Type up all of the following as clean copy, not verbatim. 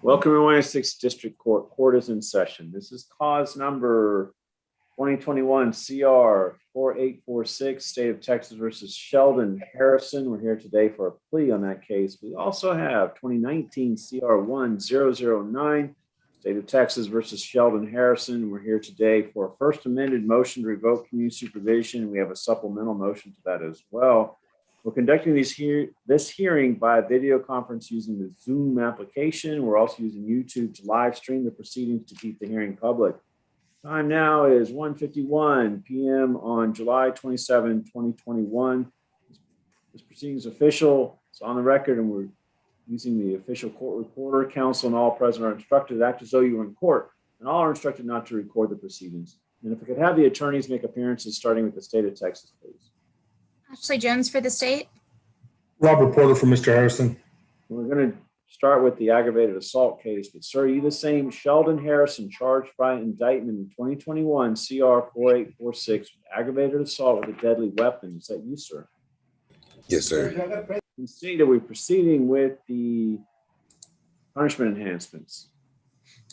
Welcome to YYYY District Court. Court is in session. This is cause number 2021 CR 4846, State of Texas versus Sheldon Harrison. We're here today for a plea on that case. We also have 2019 CR 1009, State of Texas versus Sheldon Harrison. We're here today for a first amended motion to revoke community supervision. We have a supplemental motion to that as well. We're conducting this hearing by video conference using the Zoom application. We're also using YouTube to live stream the proceedings to keep the hearing public. Time now is 1:51 p.m. on July 27, 2021. This proceeding is official. It's on the record, and we're using the official court reporter. Counsel and all present are instructed to act as though you were in court, and all are instructed not to record the proceedings. And if we could have the attorneys make appearances, starting with the state of Texas, please. Ashley Jones for the state. Robert Porter for Mr. Harrison. We're going to start with the aggravated assault case. But sir, are you the same Sheldon Harrison charged by indictment in 2021 CR 4846 with aggravated assault with a deadly weapon? Is that you, sir? Yes, sir. You see that we're proceeding with the punishment enhancements.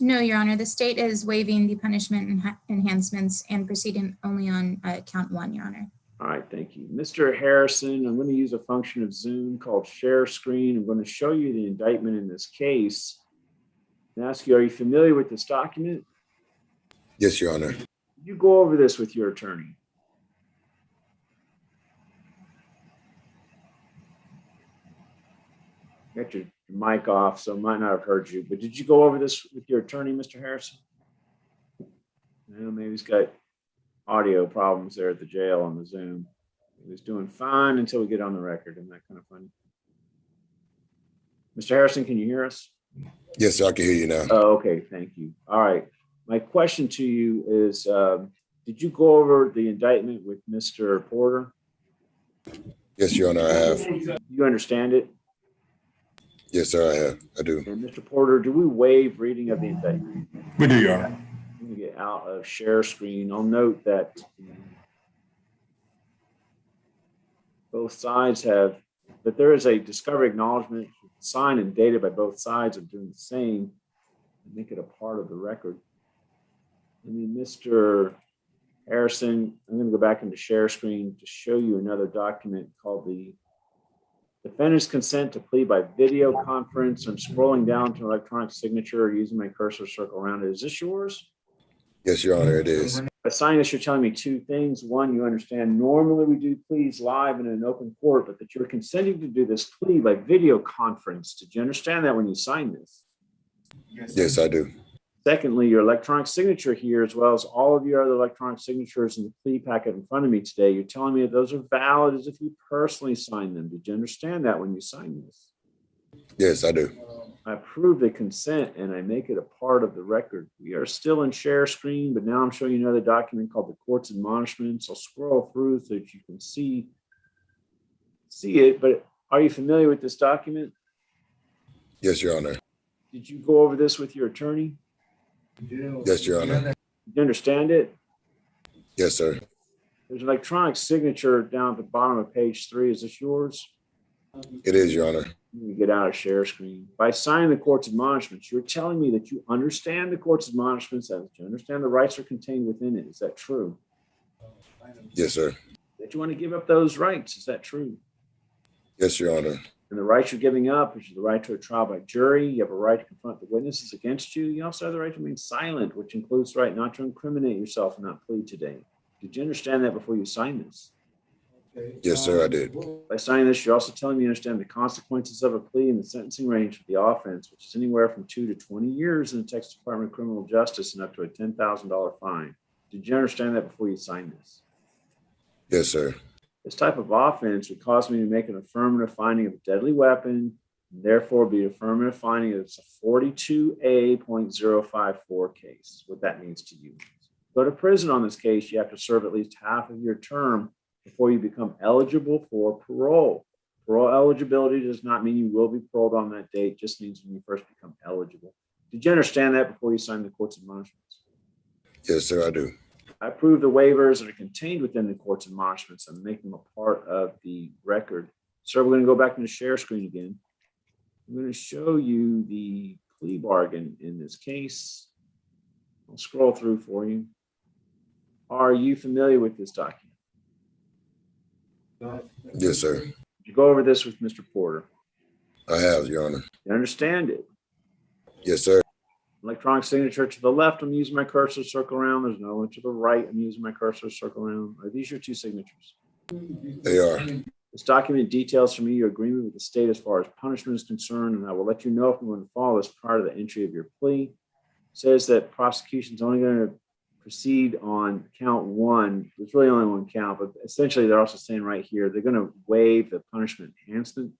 No, Your Honor, the state is waiving the punishment enhancements and proceeding only on count one, Your Honor. All right, thank you. Mr. Harrison, I'm going to use a function of Zoom called share screen. I'm going to show you the indictment in this case and ask you, are you familiar with this document? Yes, Your Honor. Did you go over this with your attorney? You got your mic off, so I might not have heard you, but did you go over this with your attorney, Mr. Harrison? Well, maybe he's got audio problems there at the jail on the Zoom. He was doing fine until we get on the record. Isn't that kind of funny? Mr. Harrison, can you hear us? Yes, sir. I can hear you now. Oh, okay. Thank you. All right. My question to you is, did you go over the indictment with Mr. Porter? Yes, Your Honor, I have. Do you understand it? Yes, sir, I have. I do. And Mr. Porter, do we waive reading of the indictment? We do, Your Honor. Let me get out of share screen. I'll note that both sides have, that there is a discovery acknowledgement signed and dated by both sides of doing the same and make it a part of the record. And then Mr. Harrison, I'm going to go back into share screen to show you another document called the defendant's consent to plea by video conference. I'm scrolling down to electronic signature using my cursor circle around it. Is this yours? Yes, Your Honor, it is. By signing this, you're telling me two things. One, you understand normally we do pleas live in an open court, but that you're consenting to do this plea by video conference. Did you understand that when you signed this? Yes, I do. Secondly, your electronic signature here, as well as all of your other electronic signatures in the plea packet in front of me today, you're telling me that those are valid as if you personally signed them. Did you understand that when you signed this? Yes, I do. I approve the consent and I make it a part of the record. We are still in share screen, but now I'm showing you another document called the court's admonishments. I'll scroll through so that you can see it, but are you familiar with this document? Yes, Your Honor. Did you go over this with your attorney? Yes, Your Honor. Did you understand it? Yes, sir. There's an electronic signature down at the bottom of page 3. Is this yours? It is, Your Honor. Let me get out of share screen. By signing the court's admonishments, you're telling me that you understand the court's admonishments, that you understand the rights are contained within it. Is that true? Yes, sir. That you want to give up those rights. Is that true? Yes, Your Honor. And the rights you're giving up is the right to a trial by jury. You have a right to confront the witnesses against you. You also have the right to remain silent, which includes the right not to incriminate yourself and not plead today. Did you understand that before you signed this? Yes, sir, I did. By signing this, you're also telling me you understand the consequences of a plea and the sentencing range for the offense, which is anywhere from 2 to 20 years in the Texas Department of Criminal Justice and up to a $10,000 fine. Did you understand that before you signed this? Yes, sir. This type of offense would cause me to make an affirmative finding of a deadly weapon, and therefore be an affirmative finding that it's a 42A.054 case, what that means to you. Go to prison on this case, you have to serve at least half of your term before you become eligible for parole. Parole eligibility does not mean you will be paroled on that date, just means when you first become eligible. Did you understand that before you signed the court's admonishments? Yes, sir, I do. I approve the waivers that are contained within the court's admonishments and make them a part of the record. So we're going to go back into share screen again. I'm going to show you the plea bargain in this case. I'll scroll through for you. Are you familiar with this document? Yes, sir. Did you go over this with Mr. Porter? I have, Your Honor. You understand it? Yes, sir. Electronic signature to the left, I'm using my cursor to circle around. There's no one to the right, I'm using my cursor to circle around. Are these your two signatures? They are. This document details for me your agreement with the state as far as punishment is concerned, and I will let you know if I'm going to follow this prior to the entry of your plea. It says that prosecution is only going to proceed on count one. There's really only one count, but essentially they're also saying right here, they're going to waive the punishment enhancement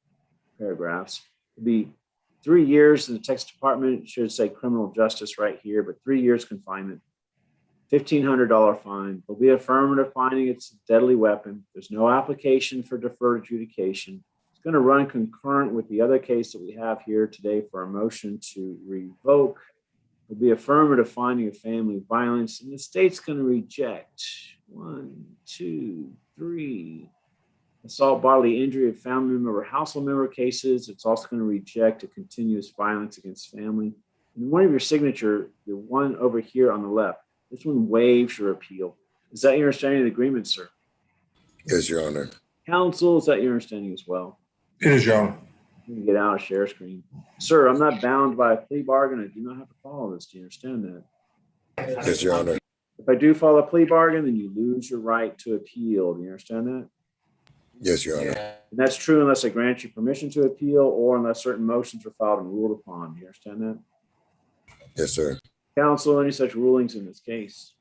paragraphs. It'll be 3 years in the Texas Department. It should say criminal justice right here, but 3 years confinement, $1,500 fine. There'll be affirmative finding it's a deadly weapon. There's no application for deferred adjudication. It's going to run concurrent with the other case that we have here today for a motion to revoke. There'll be affirmative finding of family violence, and the state's going to reject 1, 2, 3 assault, bodily injury of family member or household member cases. It's also going to reject a continuous violence against family. And one of your signature, the one over here on the left, this one waives your appeal. Is that your understanding of the agreement, sir? Yes, Your Honor. Counsel, is that your understanding as well? It is, Your Honor. Let me get out of share screen. Sir, I'm not bound by a plea bargain. I do not have to follow this. Do you understand that? Yes, Your Honor. If I do follow a plea bargain, then you lose your right to appeal. Do you understand that? Yes, Your Honor. And that's true unless I grant you permission to appeal or unless certain motions are filed and ruled upon. Do you understand that? Yes, sir. Counsel, any such rulings in this case?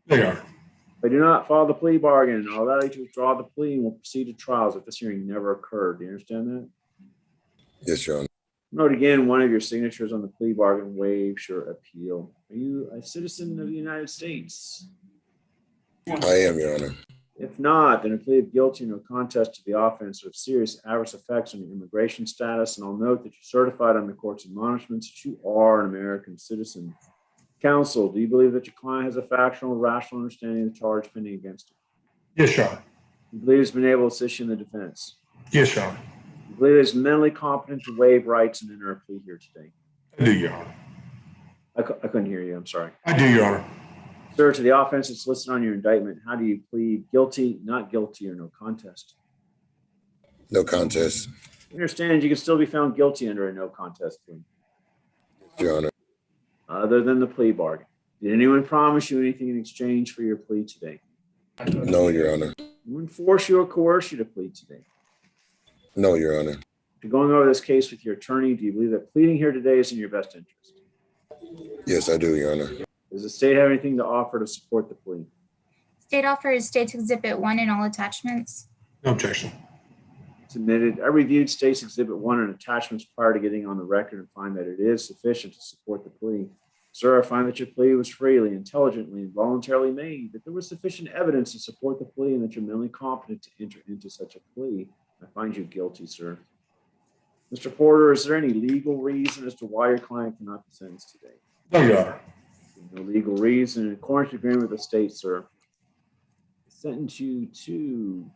They are. If I do not follow the plea bargain, I'll allow you to withdraw the plea and will proceed to trials if this hearing never occurred. Do you understand that? Yes, Your Honor. Note again, one of your signatures on the plea bargain waives your appeal. Are you a citizen of the United States? I am, Your Honor. If not, then a plea of guilty and no contest to the offense of serious adverse effects on your immigration status. And I'll note that you're certified on the court's admonishments that you are an American citizen. Counsel, do you believe that your client has a factual and rational understanding of the charge pending against him? Yes, Your Honor. You believe he's been able to assist you in the defense? Yes, Your Honor. You believe he's mentally competent to waive rights and enter a plea here today? I do, Your Honor. I couldn't hear you. I'm sorry. I do, Your Honor. Sir, to the offense that's listed on your indictment, how do you plead? Guilty, not guilty, or no contest? No contest. You understand you can still be found guilty under a no contest plea, Your Honor. other than the plea bargain. Did anyone promise you anything in exchange for your plea today? No, Your Honor. Anyone force you or coerce you to plead today? No, Your Honor. After going over this case with your attorney, do you believe that pleading here today is in your best interest? Yes, I do, Your Honor. Does the state have anything to offer to support the plea? State offers State's Exhibit 1 and all attachments. No objection. Submitted. I reviewed State's Exhibit 1 and attachments prior to getting on the record and find that it is sufficient to support the plea. Sir, I find that your plea was freely, intelligently, and voluntarily made, that there was sufficient evidence to support the plea and that you're mentally competent to enter into such a plea. I find you guilty, sir. Mr. Porter, is there any legal reason as to why your client cannot be sentenced today? No, Your Honor. No legal reason. In accordance with the agreement with the state, sir, sentence you to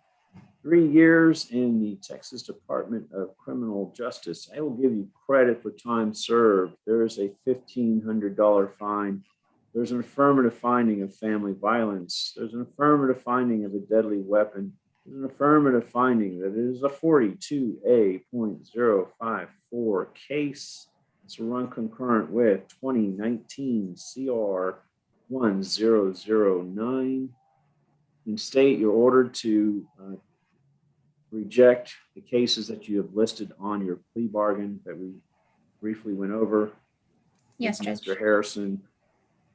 3 years in the Texas Department of Criminal Justice. I will give you credit for time served. There is a $1,500 fine. There's an affirmative finding of family violence. There's an affirmative finding of a deadly weapon. There's an affirmative finding that it is a 42A.054 case. It's run concurrent with 2019 CR 1009. In state, you're ordered to reject the cases that you have listed on your plea bargain that we briefly went over. Yes, Judge. Mr. Harrison.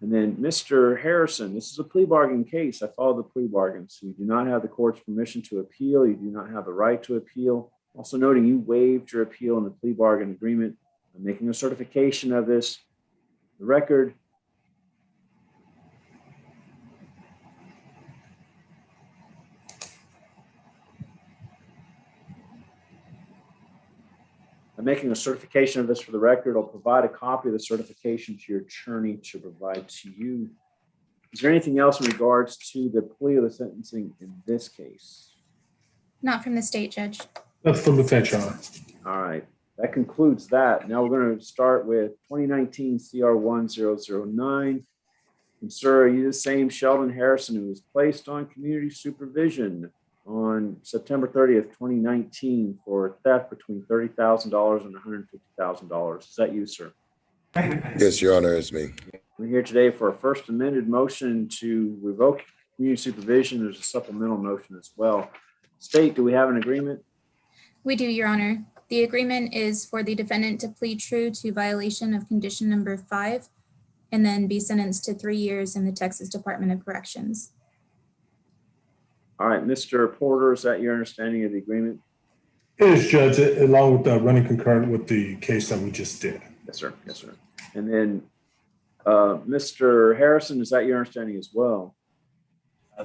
And then Mr. Harrison, this is a plea bargain case. I followed the plea bargain. So you do not have the court's permission to appeal. You do not have the right to appeal. Also noting you waived your appeal in the plea bargain agreement. I'm making a certification of this. The record. I'm making a certification of this for the record. I'll provide a copy of the certification to your attorney to provide to you. Is there anything else in regards to the plea or the sentencing in this case? Not from the state, Judge. That's from the bench, Your Honor. All right. That concludes that. Now we're going to start with 2019 CR 1009. And sir, are you the same Sheldon Harrison who was placed on community supervision on September 30th, 2019 for theft between $30,000 and $150,000? Is that you, sir? Yes, Your Honor, it's me. We're here today for a first amended motion to revoke community supervision. There's a supplemental motion as well. State, do we have an agreement? We do, Your Honor. The agreement is for the defendant to plead true to violation of condition number 5 and then be sentenced to 3 years in the Texas Department of Corrections. All right, Mr. Porter, is that your understanding of the agreement? It is, Judge, along with running concurrent with the case that we just did. Yes, sir. Yes, sir. And then Mr. Harrison, is that your understanding as well?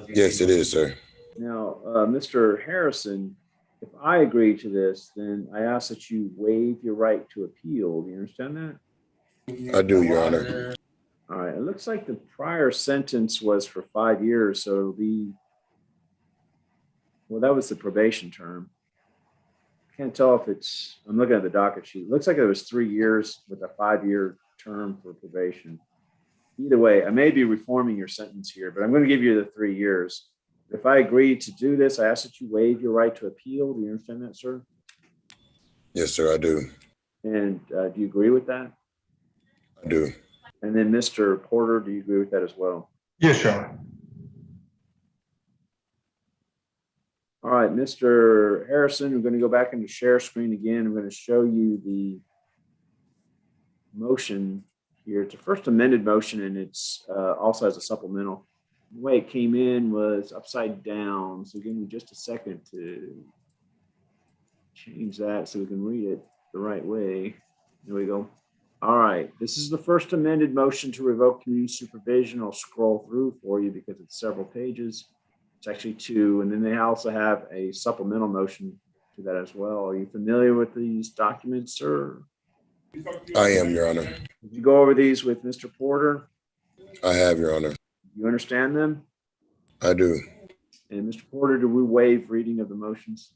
Yes, it is, sir. Now, Mr. Harrison, if I agree to this, then I ask that you waive your right to appeal. Do you understand that? I do, Your Honor. All right. It looks like the prior sentence was for 5 years, so it'll be, well, that was the probation term. Can't tell if it's, I'm looking at the docket sheet. It looks like it was 3 years with a 5-year term for probation. Either way, I may be reforming your sentence here, but I'm going to give you the 3 years. If I agree to do this, I ask that you waive your right to appeal. Do you understand that, sir? Yes, sir, I do. And do you agree with that? I do. And then Mr. Porter, do you agree with that as well? Yes, Your Honor. All right, Mr. Harrison, we're going to go back into share screen again. I'm going to show you the motion here. It's a first amended motion, and it's also has a supplemental. The way it came in was upside down. So give me just a second to change that so we can read it the right way. There we go. All right, this is the first amended motion to revoke community supervision. I'll scroll through for you because it's several pages. It's actually 2. And then they also have a supplemental motion to that as well. Are you familiar with these documents, sir? I am, Your Honor. Did you go over these with Mr. Porter? I have, Your Honor. You understand them? I do. And Mr. Porter, do we waive reading of the motions?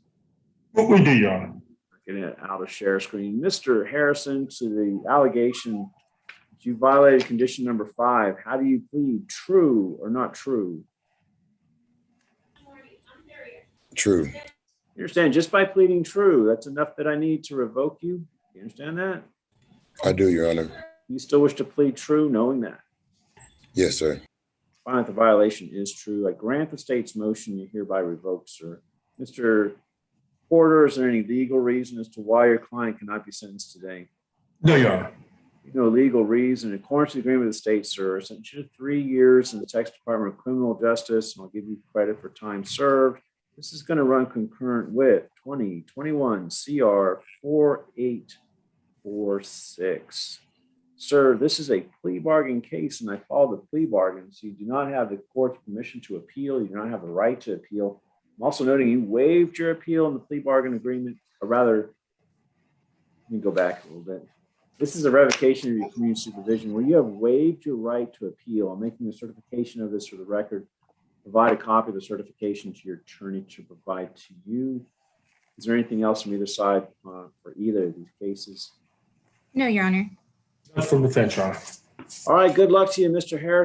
What we do, Your Honor. Get it out of share screen. Mr. Harrison, to the allegation that you violated condition number 5, how do you plead, true or not true? True. You understand, just by pleading true, that's enough that I need to revoke you? You understand that? I do, Your Honor. You still wish to plead true knowing that? Yes, sir. Fine, if the violation is true, I grant the state's motion, you hereby revoke, sir. Mr. Porter, is there any legal reason as to why your client cannot be sentenced today? No, Your Honor. No legal reason. In accordance with the agreement with the state, sir, sentence you to 3 years in the Texas Department of Criminal Justice, and I'll give you credit for time served. This is going to run concurrent with 2021 CR 4846. Sir, this is a plea bargain case, and I follow the plea bargain, so you do not have the court's permission to appeal. You do not have the right to appeal. I'm also noting you waived your appeal in the plea bargain agreement, or rather, let me go back a little bit. This is a revocation of your community supervision where you have waived your right to appeal. I'm making a certification of this for the record. Provide a copy of the certification to your attorney to provide to you. Is there anything else from either side for either of these cases? No, Your Honor. That's from the bench, Your Honor. All right, good luck to you, Mr. Harris.